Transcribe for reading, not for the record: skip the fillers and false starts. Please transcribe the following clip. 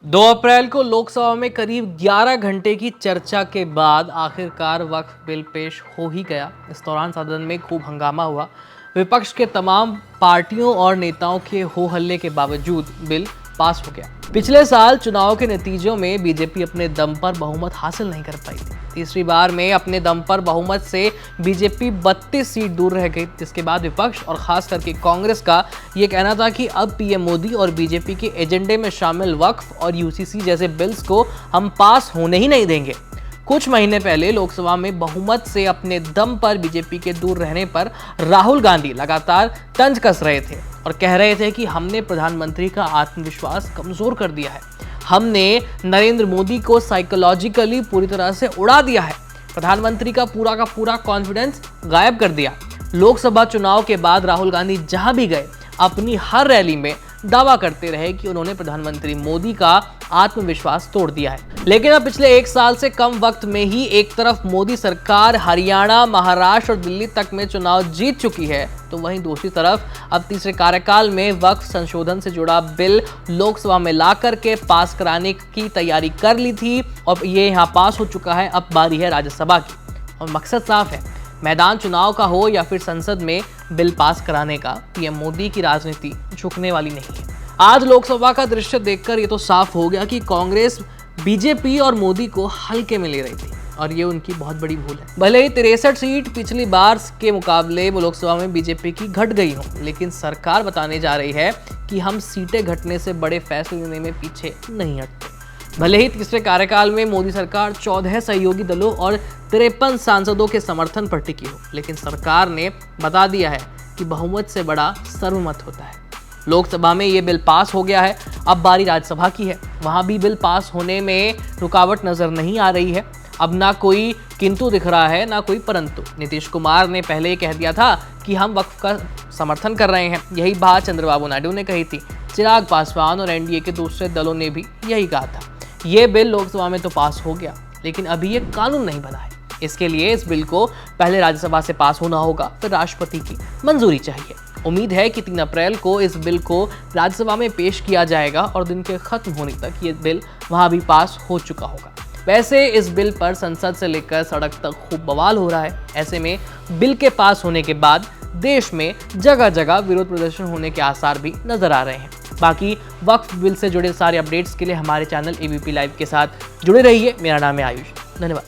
2 अप्रैल को लोकसभा में करीब 11 घंटे की चर्चा के बाद आखिरकार वक्फ बिल पेश हो ही गया। इस दौरान सदन में खूब हंगामा हुआ। विपक्ष के तमाम पार्टियों और नेताओं के हो हल्ले के बावजूद बिल पास हो गया। पिछले साल चुनाव के नतीजों में बीजेपी अपने दम पर बहुमत हासिल नहीं कर पाई थी। तीसरी बार में अपने दम पर बहुमत से बीजेपी 32 सीट दूर रह गई, जिसके बाद विपक्ष और खास करके कांग्रेस का ये कहना था कि अब पीएम मोदी और बीजेपी के एजेंडे में शामिल वक्फ और यूसीसी जैसे बिल्स को हम पास होने ही नहीं देंगे। कुछ महीने पहले लोकसभा में बहुमत से अपने दम पर बीजेपी के दूर रहने पर राहुल गांधी लगातार तंज कस रहे थे और कह रहे थे कि हमने प्रधानमंत्री का आत्मविश्वास कमजोर कर दिया है, हमने नरेंद्र मोदी को साइकोलॉजिकली पूरी तरह से उड़ा दिया है, प्रधानमंत्री का पूरा कॉन्फिडेंस गायब कर दिया। लोकसभा चुनाव के बाद राहुल गांधी जहां भी गए अपनी हर रैली में दावा करते रहे कि उन्होंने प्रधानमंत्री मोदी का आत्मविश्वास तोड़ दिया है। लेकिन अब पिछले 1 साल से कम वक्त में ही एक तरफ मोदी सरकार हरियाणा, महाराष्ट्र और दिल्ली तक में चुनाव जीत चुकी है, तो वहीं दूसरी तरफ अब तीसरे कार्यकाल में वक्फ संशोधन से जुड़ा बिल लोकसभा में लाकर के पास कराने की तैयारी कर ली थी और ये यहाँ पास हो चुका है। अब बारी है राज्यसभा की और मकसद साफ है, मैदान चुनाव का हो या फिर संसद में बिल पास कराने का, पीएम मोदी की राजनीति झुकने वाली नहीं है। आज लोकसभा का दृश्य देखकर ये तो साफ हो गया कि कांग्रेस बीजेपी और मोदी को हल्के में ले रही थी और ये उनकी बहुत बड़ी भूल है। भले ही 63 सीट पिछली बार के मुकाबले वो लोकसभा में बीजेपी की घट गई हो, लेकिन सरकार बताने जा रही है कि हम सीटें घटने से बड़े फैसले लेने में पीछे नहीं हटते। भले ही तीसरे कार्यकाल में मोदी सरकार 14 सहयोगी दलों और 53 सांसदों के समर्थन पर टिकी हो, लेकिन सरकार ने बता दिया है कि बहुमत से बड़ा सर्वमत होता है। लोकसभा में ये बिल पास हो गया है, अब बारी राज्यसभा की है। वहां भी बिल पास होने में रुकावट नजर नहीं आ रही है। अब ना कोई किंतु दिख रहा है, ना कोई परंतु। नीतीश कुमार ने पहले ही कह दिया था कि हम वक्फ का समर्थन कर रहे हैं। यही बात चंद्रबाबू नायडू ने कही थी। चिराग पासवान और एनडीए के दूसरे दलों ने भी यही कहा था। ये बिल लोकसभा में तो पास हो गया, लेकिन अभी ये कानून नहीं बना है। इसके लिए इस बिल को पहले राज्यसभा से पास होना होगा, फिर राष्ट्रपति की मंजूरी चाहिए। उम्मीद है कि 3 अप्रैल को इस बिल को राज्यसभा में पेश किया जाएगा और दिन के खत्म होने तक ये बिल वहां भी पास हो चुका होगा। वैसे इस बिल पर संसद से लेकर सड़क तक खूब बवाल हो रहा है। ऐसे में बिल के पास होने के बाद देश में जगह जगह विरोध प्रदर्शन होने के आसार भी नजर आ रहे हैं। बाकी वक्फ बिल से जुड़े सारे अपडेट्स के लिए हमारे चैनल एबीपी लाइव के साथ जुड़े रहिए। मेरा नाम है आयुष। धन्यवाद।